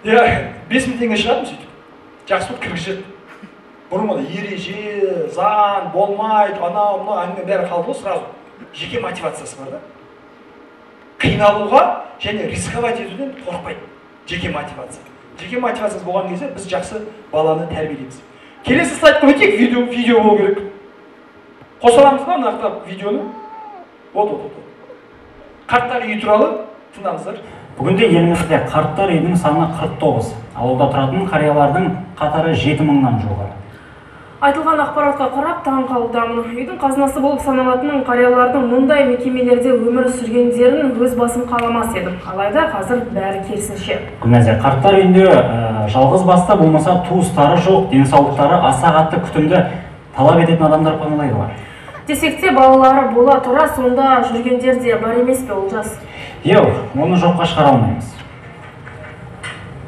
иә 5000 теңге шығады сөйтіп жақсы болып кіргізеді. Бұрын ереже заң болмайды, анау мынау әңгіме бәрі қалды ғой, сразу жеке мотивациясы бар да. Қиналуға және рисковать етуден қорықпайды. Жеке мотивация. Жеке мотивациясы болған кезде біз жақсы баланы тәрбиелейміз. Келесі слайдқа өтейік, видео болу керек. Қоса аламыз ба мына видеоны? Вот. Қарттар үйі туралы тыңдаңыздар. Бүгінде елімізде қарттар үйінің саны 49, ауылда тұратын қариялардың қатары 7000-нан жоғары. Айтылған ақпаратқа қарап таң қалудамын. Үйдің қазынасы болып саналатын қариялардың мұндай мекемелерде өмір сүргендерін өз басым қаламас едім. Алайда қазір бәрі керісінше. Гүлназия, қарттар үйінде жалғыз басты болмаса туыстары жоқ, денсаулықтары аса қатты күтімді талап ететін адамдар паналайды бар. Десек те балалары бола тұра сонда жүргендер де бар емес пе, Олжас? Еу, оны жоққа шығара алмаймыз.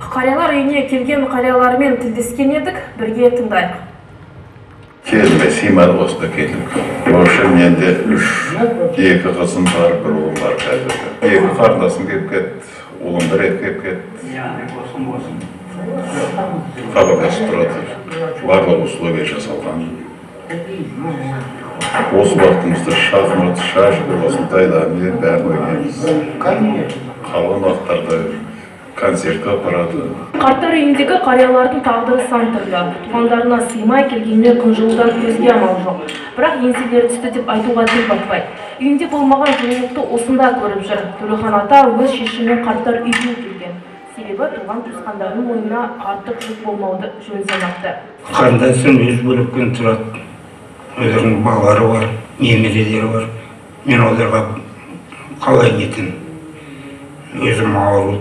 Қариялар үйіне келген қариялармен тілдескен едік, бірге тыңдайық. Келме сыймады осында келдік. Вообще менде 2 қызым бар, 1 ұлым бар қазір. 2 қарындасым келіп кетті, ұлым 1 рет келіп кетті. Хабарласып тұрады. Барлық условия жасалған. Осы уақытымызда шахмат, шашка, осындайлармен бәрін ойнаймыз. Қалған уақыттарда концертке апарады. Қарттар үйіндегі қариялардың тағдыры сан түрлі. Туғандарына сыймай келгенде қынжылудан көзге амал жоқ. Бірақ еңселері түсті деп айтуға тіл батпайды. Үйінде болмаған жылулықты осында көріп жүр. Төлехан ата өз шешімімен қарттар үйіне келген. Себебі туған туысқандарының мойнына артық жүк болмауды жөн санапты. Қарындасым өз бөлектен тұрады. Өздерінің балалары бар, немерелері бар. Мен оларға қалай нетін? Өзім ауыру.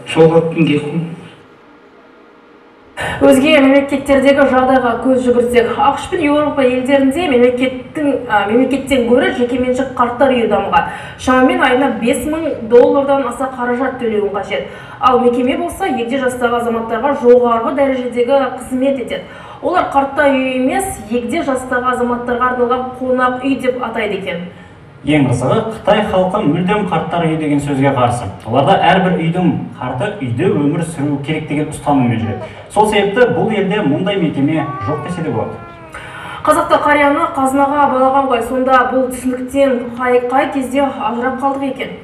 Сол вақыттың кетін. Өзге мемлекеттердегі жағдайға көз жүгірсек, ақш пен Еуропа елдерінде мемлекеттен гөрі жекеменшік қарттар үйі дамыған. Шамамен айына $5000 аса қаражат төлеуін қажет. Ал мекеме болса, егде жастағы азаматтарға жоғарғы дәрежедегі қызмет етеді. Олар қарттар үйі емес, егде жастағы азаматтарға арналған қонақ үй деп атайды екен. Ең қызығы, Қытай халқы мүлдем қарттар үйі деген сөзге қарсы. Оларда әрбір үйдің қарты үйде өмір сүру керек деген ұстаныммен жүреді. Сол себепті бұл елде мұндай мекеме жоқ десе де болады. Қазақта қарияны қазынаға балаған ғой, сонда бұл түсініктен қай кезде ажырап қалдық екен.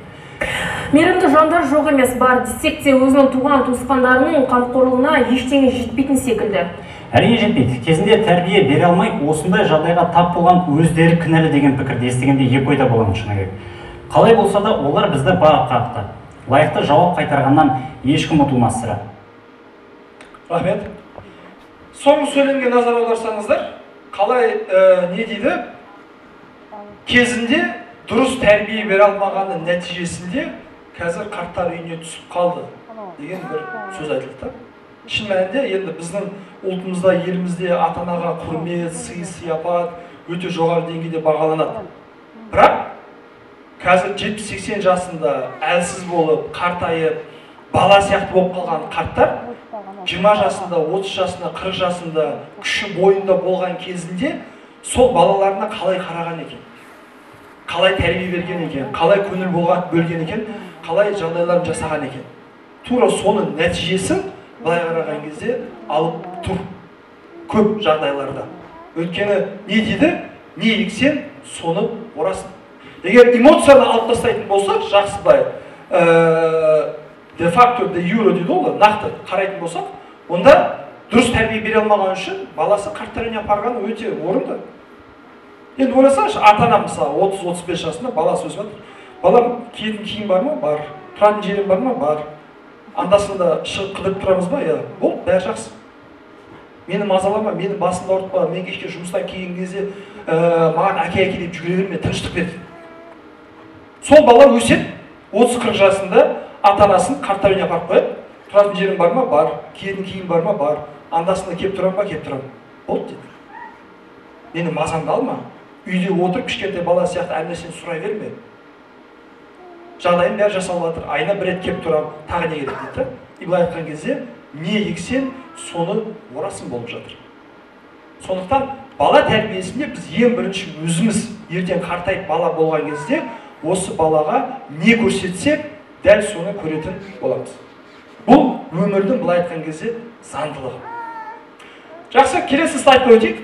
Мейірімді жандар жоқ емес, бар десек те өзінің туған туысқандарының қамқорлығына ештеңе жетпейтін секілді. Әрине жетпейді. Кезінде тәрбие бере алмай, осындай жағдайға тап болған өздері кінәлі деген пікірді естігенде екі ойда боламын шыны керек. Қалай болса да олар бізді бағып қақты. Лайықты жауап қайтарғаннан ешкім ұтылмас сірә. Рахмет. Соңғы сөйлемге назар аударсаңыздар, қалай не дейді? Кезінде дұрыс тәрбие бере алмағанның нәтижесінде қазір қарттар үйіне түсіп қалды деген бір сөз айтылды. Шын мәнінде енді біздің ұлтымызда, елімізде ата-анаға құрмет, сый-сияпат өте жоғары деңгейде бағаланады. Бірақ қазір 70-80 жасында әлсіз болып, қартайып, бала сияқты болып қалған қарттар 20 жасында, 30 жасында, 40 жасында күші бойында болған кезінде сол балаларына қалай қараған екен, қалай тәрбие берген екен, қалай көңіл бөлген екен, қалай жағдайларын жасаған екен. Тура соның нәтижесін былай қараған кезде алып тұр көп жағдайларда. Өйткені не дейді? Не ексен, соны орасың. Егер эмоцияны алып тастайтын болса, жақсы былай де факто, де юро дейді ғой, нақты қарайтын болсақ, онда дұрыс тәрбие бере алмаған үшін баласы қарттар үйіне апарған өте орынды. Енді ойласаңшы, ата-ана мысалы 30-35 жасында баласы өсіп жатыр. Балам, киетін киім бар ма? Бар. Тұратын жерім бар ма? Бар. Андасында шығып қыдырып тұрамыз ба? Иә, бұл бәрі жақсы. Мені мазалама, мені басымды ауыртпа, мен кешке жұмыстан келген кезде маған әке деп жүгіре берме, тыныштық бер. Сол бала өсеп, 30-40 жасында ата-анасын қарттар үйіне апарып қояды. Тұратын жерім бар ма? Бар. Киетін киім бар ма? Бар. Андасында келіп тұрам ба? Келіп тұрам. Болды деді. Мені мазамды алма. Үйде отырып кішкентай бала сияқты әр нәрсені сұрай берме. Жағдайым бәрі жасалып жатыр. Айына бір рет келіп тұрам, тағы не керек дейді. И былай айтқан кезде не ексен, соны орасың болып жатыр. Сондықтан бала тәрбиесінде біз ең бірінші өзіміз ертең қартайып бала болған кезде осы балаға не көрсетсек, дәл соны көретін боламыз. Бұл өмірдің былай айтқан кезде заңдылығы. Жақсы, келесі слайдқа өтейік.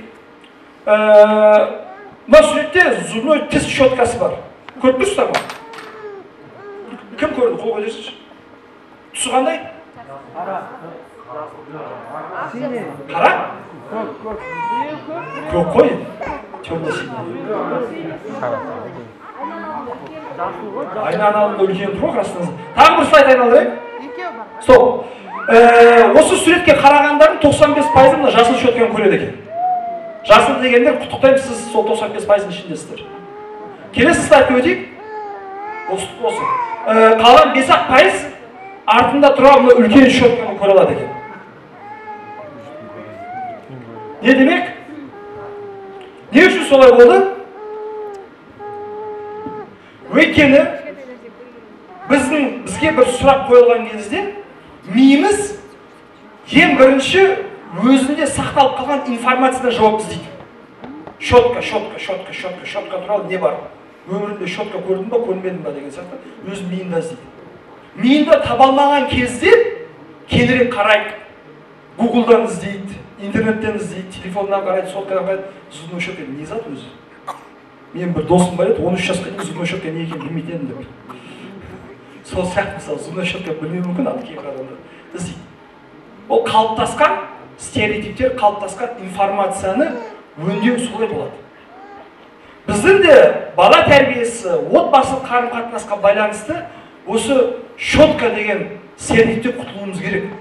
Мына суретте зубной тіс щеткасы бар. Көріп тұрсыздар ма? Кім көрді? Қол қойдырсызшы. Түсі қандай? Қара? Көк қой. Темно-синий. Айналымда үлкен тұр ғой қасыңызда. Тағы бір слайд айналдырайық. Стоп. Осы суретке қарағандардың 95%-ы мына жасыл щетканы көреді екен. Жасыл дегендер құттықтаймын, сіз сол 95%-ның ішіндесіздер. Келесі слайдқа өтейік. Осы. Қалған 5% артында тұрған мына үлкен щетканы көре алады екен. Не демек? Не үшін солай болды? Өйткені бізге бір сұрақ қойылған кезде миымыз ең бірінші өзінде сақталып қалған информациядан жауап іздейді. Щетка туралы не бар? Өмірінде щетка көрдің ба, көрмедің ба деген сияқты өз миында іздейді. Миында таба алмаған кезде кеңірек қарайды, Гуглдан іздейді, интернеттен іздейді, телефоннан қарайды, соткадан қарайды. Зубной щетка не зат өзі? Мен бір досым бар еді, 13 жасқа дейін зубной щетка не екенін білмейтін деп. Сол сияқты мысалы зубной щетка білмеуі мүмкін, ал кейбір адамдар іздейді. Ол қалыптасқан стереотиптер, қалыптасқан информацияны өңдеу солай болады. Біздің де бала тәрбиесі, отбасылық қарым-қатынасқа байланысты осы щетка деген стереотиптен құтылуымыз керек.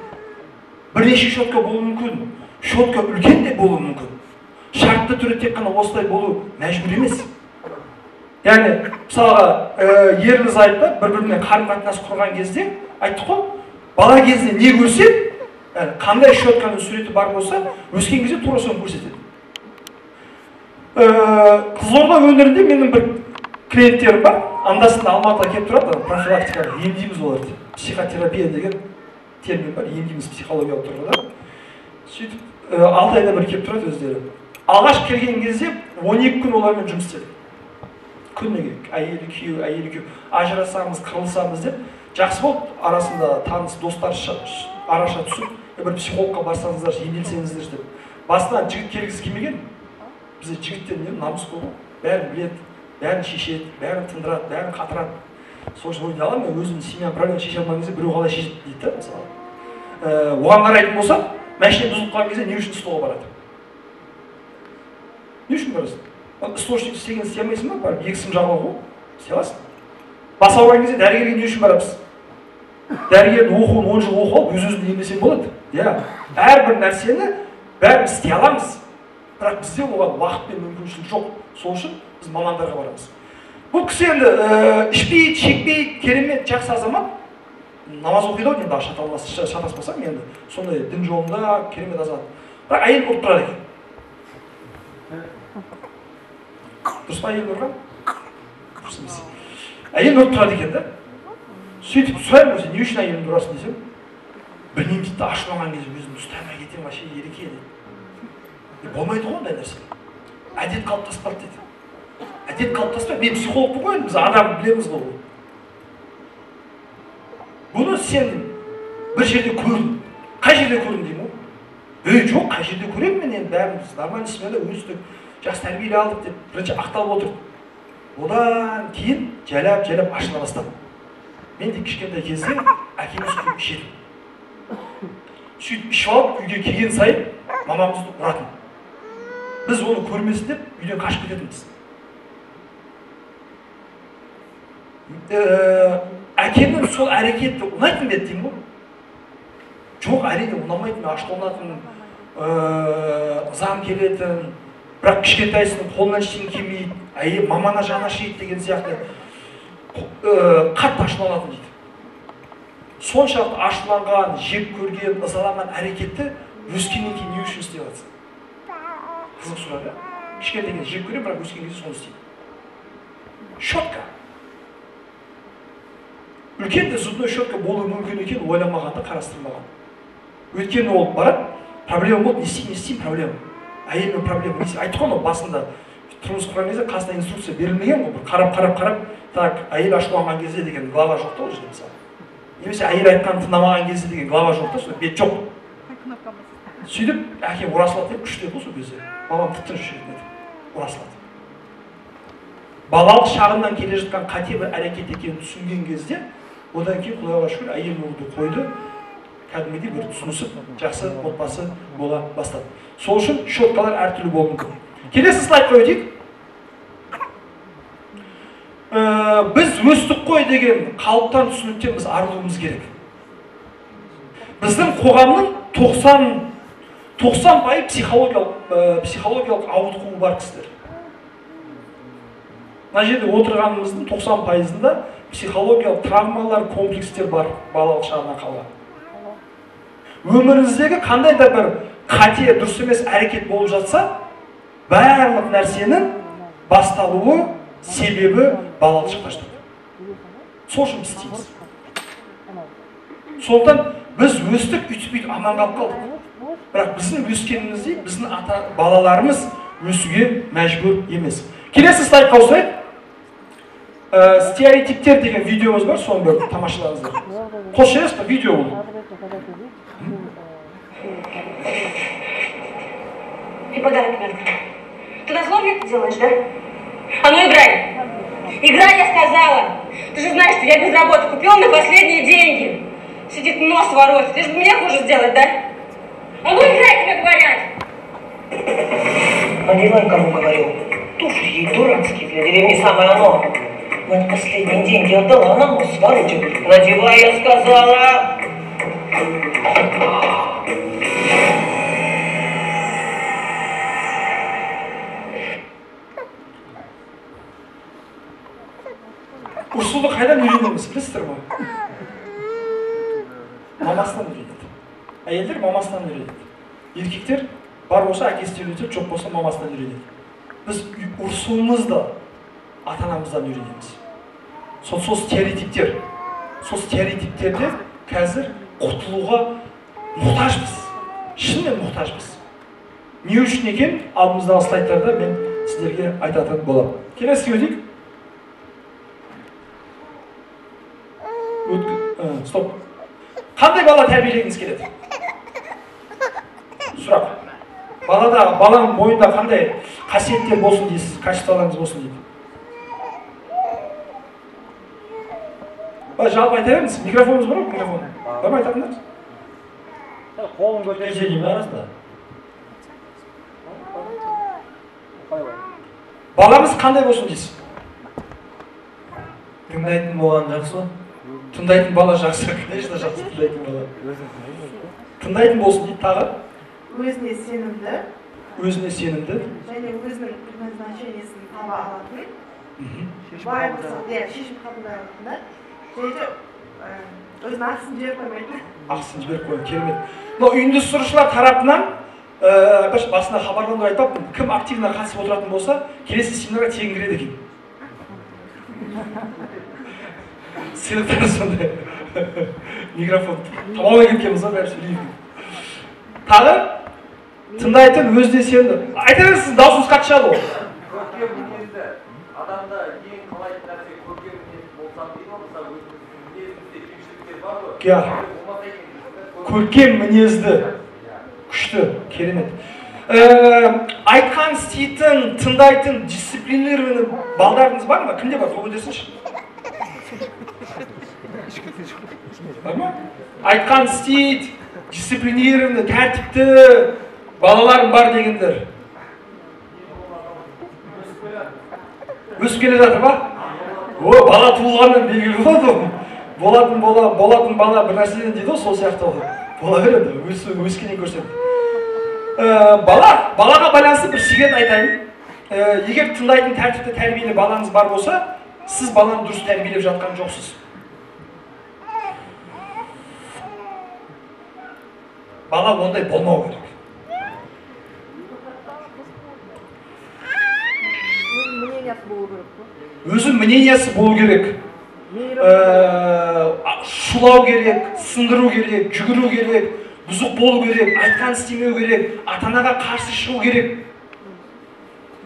Бірнеше щетка болуы мүмкін, щетка үлкен де болуы мүмкін. Шартты түрі тек қана осылай болу мәжбүр емес. Яғни, мысалға, ерлі-зайыпты бір-бірімен қарым-қатынас құрған кезде айттық қой, бала кезінде не көрсе, қандай щетканың суреті бар болса, өскен кезде тура соны көрсетеді. Қызылорда өңірінде менің бір клиенттерім бар, андасында Алматыға келіп тұрады, профилактикаға емдейміз оларды. Психотерапия деген термин бар, емдейміз психологиялық тұрғыда. Сөйтіп, 6 айда бір келіп тұрады өздері. Алғаш келген кезде 12 күн олармен жұмыс істедік. Күніге, әйелі күйеу, ажырасамыз, қырылсамыз деп, жақсы болды, арасында таныс достар араша түсіп, бір психологқа барсаңыздар, емделсеңіздер деп. Басынан жігіт келгісі келмеген, бізде жігіттен намыс қой, бәрін біледі, бәрін шешеді, бәрін тындырады, бәрін қатырады. Сол үшін ойнай аламын, мен өзімнің семья проблема шеше алмаған кезде біреу қалай шешеді дейді, мысалы. Оған қарайтын болсақ, машина бұзылып қалған кезде не үшін столға барады? Не үшін барасың? Источник істеген істей алмайсың ба? Барып екі сым жағып алу, істей аласың. Бас ауырған кезде дәрігерге не үшін барамыз? Дәрігердің оқуын 10 жыл оқып алып, өз-өзін емдесең болады. Әрбір нәрсені бәріміз істей аламыз. Бірақ бізде оған уақыт пен мүмкіншілік жоқ. Сол үшін біз мамандарға барамыз. Бұл кісі енді ішпейді, шекпейді, керемет, жақсы азамат. Намаз оқиды ау, енді шатаспасам, енді сондай дін жолында керемет азамат. Бірақ әйел ұрып тұрады екен. Дұрыс па әйел ұрған? Дұрыс емес. Әйел ұрып тұрады екен да. Сөйтіп сұраймын өзі, не үшін әйелімді ұрасың десем, білмеймін дейді, ашуланған кезде өзімді ұстамай кетемін, вообще ереке дейді. Болмайды ғой ондай нәрсе. Әдет қалыптаспайды дейді. Әдет қалыптаспайды. Мен психологпын ғой, біз адам білеміз ғой. Бұны сен бір жерде көрдің. Қай жерде көрдің деймін ғой? Жоқ, қай жерде көремін мен, енді бәріміз нормальный семьяда өстік, жақсы тәрбиелі алдық деп бірінші ақталып отырды. Одан кейін жайлап ашыла бастады. Мен де кішкентай кезде әкеміз көп ішеді. Сөйтіп ішіп алып үйге келген сайын мамамызды ұратын. Біз оны көрмесін деп үйден қашып кететінбіз. Әкемнің сол әрекеті ұнайтын бе деймін ғой? Жоқ, әрине ұнамайтын, ашуланатын, ызам келетін, бірақ кішкентайсының қолынан ештеңе келмейді, әйел мамана жаны ашиды деген сияқты қатты ашуланатын дейді. Соншалықты ашуланған, жек көрген, ызаланған әрекетті өскеннен кейін не үшін істей аласың? Қызық сұрақ, иә? Кішкентай кезде жек көрем, бірақ өскен кезде соны істейді. Щетка. Үлкен де зубной щетка болуы мүмкін екен, ойламағанда, қарастырмаған. Өйткені ол барады, проблема болды, не істеймін проблема. Әйелмен проблема, не істеймін. Айтты ғой, басында тұрмыс құрған кезде қасына инструкция берілмеген ғой, қарап, так, әйел ашуланған кезде деген глава жоқ та ол жерде мысалы. немесе әйел айтқанын тыңдамаған кезде деген глава жоқ та, сол бет жоқ. Сөйтіп әкем ұрасылады деп күшті еді сол кезде. Мамам тіптен жүретін еді, ұрасылады. Балалық шағынан келе жатқан қате бір әрекет екенін түсінген кезде, одан кейін Құдайға шүкір әйел болуды қойды, кәдімгідей бір түсінісіп, жақсы отбасы бола бастады. Сол үшін щеткалар әртүрлі болуы мүмкін. Келесі слайдқа өтейік. Біз өстік қой деген қалыптан түсініктен біз арылуымыз керек. Біздің қоғамның 90% психологиялық ауытқуы бар кісілер. Мына жерде отырғанымыздың 90%-ында психологиялық травмалар, комплекстер бар балалық шағынан қалған. Өміріңіздегі қандай да бір қате, дұрыс емес әрекет болып жатса, барлық нәрсенің басталуы, себебі балалық шақта жатады. Сол үшін істейміз. Сондықтан біз өстік, үйтіп аман қалып қалдық. Бірақ біздің өскенімізде біздің балаларымыз өсуге мәжбүр емес. Келесі слайдқа ауысайық. Стереотиптер деген видеомыз бар, соны бір тамашалаңыздар. Қос жерес па видео бұл? И подарок мне открыл. Ты на зло мне это делаешь, да? А ну играй! Играй, я сказала! Ты же знаешь, что я без работы купила на последние деньги. Сидит нос воротит, лишь бы мне хуже сделать, да? А ну играй, тебе говорят! А делай, кому говорю. Туфли ей дурацкие, для деревни самое оно. На последние деньги отдала, она нос воротит. Надевай, я сказала! Ұрсуды қайдан үйренеміз, білесіздер ме? Мамасынан үйренеді. Әйелдер мамасынан үйренеді. Еркектер бар болса әкесінен үйренеді, жоқ болса мамасынан үйренеді. Біз ұрсуымызды ата-анамыздан үйренеміз. Сол стереотиптерде қазір құтылуға мұқтажбыз. Шынымен мұқтажбыз. Не үшін екен, алдымыздағы слайдтарда мен сіздерге айтатын боламын. Келесі өтейік. Стоп. Қандай бала тәрбиелегіңіз келеді? Сұрақ. Баланың бойында қандай қасиеттер болсын дейсіз, качестволарыңыз болсын дейді. Жалпы айта беріңіз, микрофоныңыз бар ма? Микрофон. Бар ма айтатындарыңыз? Қолын көтерсе деймін арасында. Баламыз қандай болсын дейсіз? Тыңдайтын болған жақсы ма? Тыңдайтын бала жақсы, конечно жақсы тыңдайтын бала. Тыңдайтын болсын дейді тағы. Өзіне сенімді. Өзіне сенімді. Және өзінің предназначениесін таба алатын. Барлық шешім қабылдай алатында. Және өзінің ақысын жіберіп қоймайды. Ақысын жіберіп қоймайды, керемет. Мынау ұйымдастырушылар тарапынан басында хабарландыру айтпаппын. Кім активно қатысып отыратын болса, келесі семинарға тегін кіреді екен. Сыйлықтар сондай. Микрофон тамамай кеткенбіз ба, бәрі сөйлейді. Тағы тыңдайтын өзіне сенімді. Айта беріңіз, даусыңыз қатты шығады ол. Көркем мінезді адамда ең қалайтын нәрсе көркем мінез болсам дейді ма, мысалы мінезімізде кемшіліктер бар ғой. Көркем мінезді. Күшті, керемет. Айтқан, істейтін, тыңдайтын, дисциплинированный балдарыңыз бар ма? Кімде бар? Қол көтерсінші. Бар ма? Айтқан, істейді, дисциплинированный, тәртіпті балаларым бар дегендер. Өсіп келе жатыр ба? Бала туылғаннан белгілі болады. Болатын бала бір нәрседен дейді, сол сияқты ол. Бола береді, өскенен көрсетеді. Балаға байланысты бір секрет айтайын. Егер тыңдайтын, тәртіпті, тәрбиелі балаңыз бар болса, сіз баланы дұрыс тәрбиелеп жатқан жоқсыз. Бала ондай болмау керек. Өзінің мнениясы болу керек. Шулау керек, сындыру керек, жүгіру керек, бұзық болу керек, айтқан істемеу керек, ата-анаға қарсы шығу керек.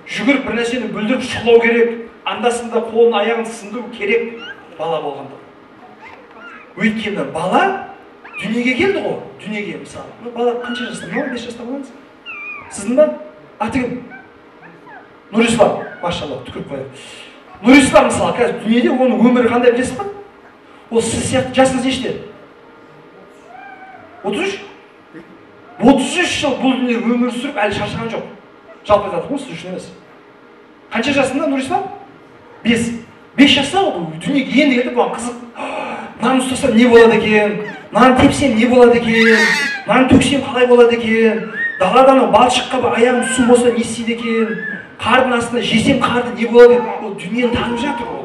Жүгіріп бір нәрсені бүлдіріп шулау керек, анда-санда қолын аяғын сындыру керек бала болғанда. өйткені бала дүниеге келді ғой, дүниеге мысалы. Бала қанша жаста? 15 жаста болғансыз? Сіздің ба? Аты кім? Нұрислам, машалла, түкіріп қояды. Нұрислам мысалы, қазір дүниеде оның өмірі қандай білесіз ба? Ол сіз сияқты жасыңыз неште? 33? 33 жыл бұл дүниеде өмір сүріп әлі шаршаған жоқ. Жалпы айтады ғой, сіз үшін емес. Қанша жасында Нұрислам? 5. 5 жаста ол дүниеге енді келді, бұған қызық. Мынаны ұстасам не болады екен? Мынаны тепсем не болады екен? Мынаны төксем қалай болады екен? Даладан балшыққа аяғым су болса не істейді екен? Қардың астында жесем қарды не болады екен? Ол дүниені танып жатыр ол.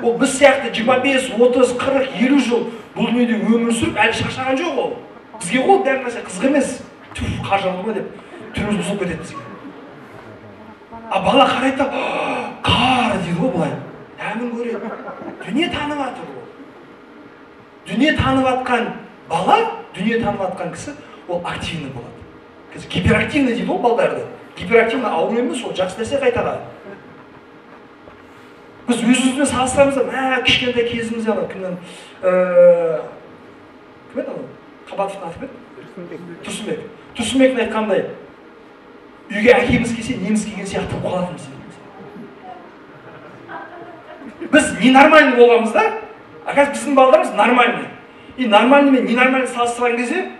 Ол біз сияқты 25, 30, 40, 50 жыл бұл дүниеде өмір сүріп әлі шаршаған жоқ ол. Бізге ол бәрі нәрсе қызық емес. Түф, қар жауды ма деп түріміз бұзылып кетеді бізге. А бала қарайды, қар дейді ғой былай. Дәмін көреді. Дүние танып жатыр ол. Дүние танып жатқан бала, дүние танып жатқан кісі ол активный болады. Қазір гиперактивный дейді ғой балдарды. Гиперактивный ауру емес, ол жақсы нәрсе қайтарады. Біз өз-өзімен салыстырамыз, кішкентай кезімізде кімнен кім еді? Қабатовтың аты кім еді? Тұрсынбек. Тұрсынбектің айтқандай, үйге әкеміз келсе, неміз келген сияқты қалатынбыз. Біз ненормальный болғанбыз да, қазір біздің балдарымыз нормальный. И нормальный мен ненормальный салыстырған кезде,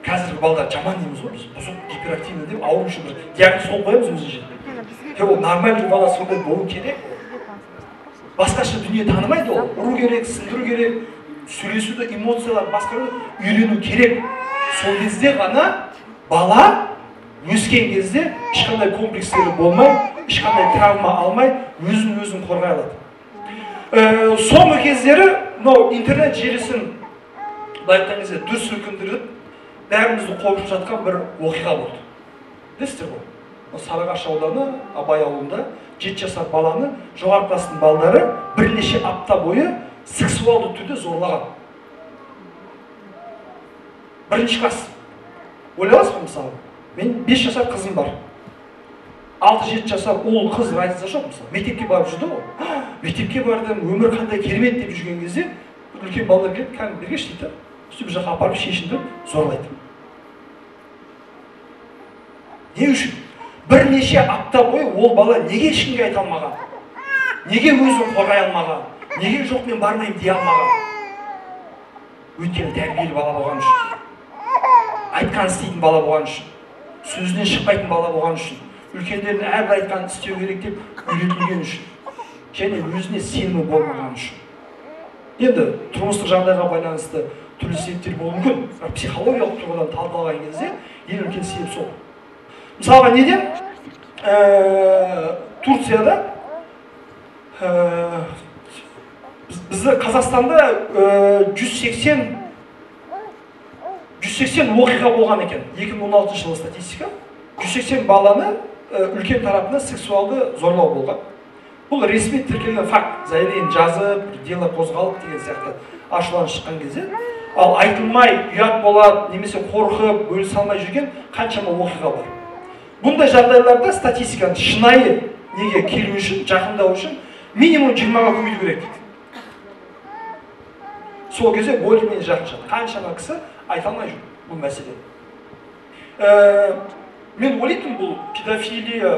қазіргі балдар жаман дейміз ғой, біз бұзық, гиперактивный деп ауру үшін бір диагноз қойып қоямыз өзінше. Ол нормальный бала сондай болу керек. Басқаша дүние танымайды ол. Ұру керек, сындыру керек, сөйлесуді, эмоциялар басқаруды үйрену керек. Сол кезде ғана бала өскен кезде ешқандай комплекстері болмай, ешқандай травма алмай, өзін қорғай алады. Соңғы кездері интернет желісін айтқан кезде дүр сілкіндіріп, бәрімізді қобып жатқан бір оқиға болды. Білесіздер ғой? Сарыағаш ауданы, Абай ауылында 7 жасар баланы жоғары кластың балдары бірнеше апта бойы сексуалды түрде зорлаған. Бірінші класс. Ойлағансыз ба мысалы? Мен 5 жасар қызым бар. 6-7 жасар ол қыз разница жоқ мысалы. Мектепке барып жүрді ғой. Мектепке бардым, өмір қандай керемет деп жүрген кезде үлкен балалар келіп, кәдімгі бергеш дейді. Сөйтіп жаққа апарып шешіндіріп зорлайды. Не үшін? Бірнеше апта бойы ол бала неге ешкімге айта алмаған? Неге өзін қорғай алмаған? Неге жоқ мен бармайым дей алмаған? Өйткені тәрбиелі бала болған үшін. Айтқан істейтін бала болған үшін. Сөзінен шықпайтын бала болған үшін. Үлкендердің әрбір айтқанын істеу керек деп үйретілген үшін. Және өзіне сенімі болмаған үшін. Енді тұрмыстық жағдайға байланысты түрлі себептер болуы мүмкін. Психологиялық тұрғыдан талқылаған кезде ең үлкен себеп сол. Мысалға неден? Турцияда бізді Қазақстанда 180 оқиға болған екен. 2016 жылы статистика. 180 баланы үлкен тарапына сексуалды зорлау болған. Бұл ресми тіркелген факт. Заявление жазып, дело қозғалып деген сияқты ашуланып шыққан кезде. Ал айтылмай, ұят болады, немесе қорқып, бөлісе алмай жүрген қаншама оқиға бар. Бұндай жағдайларда статистиканы шынайы неге келу үшін, жақындау үшін минимум 20-ға көбейту керек дейді. Сол кезде более-менее жақын. Қаншама кісі айта алмай жүр бұл мәселе. Мен ойлайтын бұл педофилия,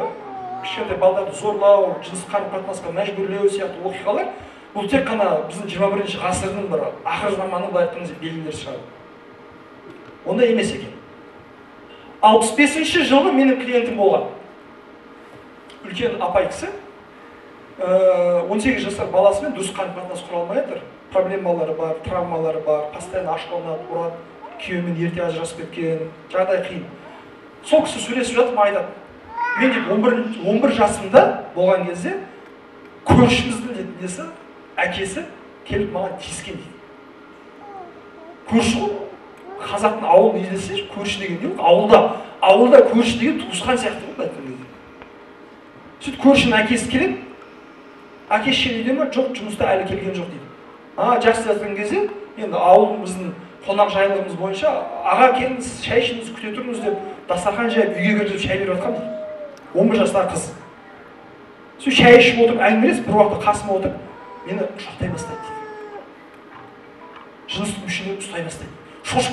кішкентай балдарды зорлау, жыныстық қарым-қатынасқа мәжбүрлеу сияқты оқиғалар, бұл тек қана біздің 21 ғасырдың бір ақыр заманы былай айтқан белгілер шығады. Ондай емес екен. 65-ші жылы менің клиентім болған. Үлкен апай кісі, 18 жасар баласымен дұрыс қарым-қатынас құра алмай жатыр. Проблемалары бар, травмалары бар, постоянно ашуланады, ұрады, күйеуімен ерте ажырасып кеткен, жағдай қиын. Сол кісі сөйлесіп жатып айтады. Мен деп 11 жасымда болған кезде көршіміздің несі, әкесі келіп маған тиіскен дейді. Көрші ғой, қазақтың ауылын елесеш, көрші деген не ғой? Ауылда көрші деген туысқан сияқты ғой айтқан кезде. Сөйтіп көршінің әкесі келеді, әкесі үйде ме? Жоқ, жұмыста әлі келген жоқ дейді. Жақсы жатқан кезде, енді ауылымыздың қонақ жайлығымыз бойынша, аға келіңіз, шай ішіңіз, күте тұрыңыз деп, дастархан жайып, үйге кіріп шай беріп жатқан дейді. 11 жастағы қыз. Сөйтіп шай ішіп отырып, әңгімелесіп, бір уақытта қасыма отырып, мені құшақтай бастайды дейді. жыныстық мүшені ұстай бастайды.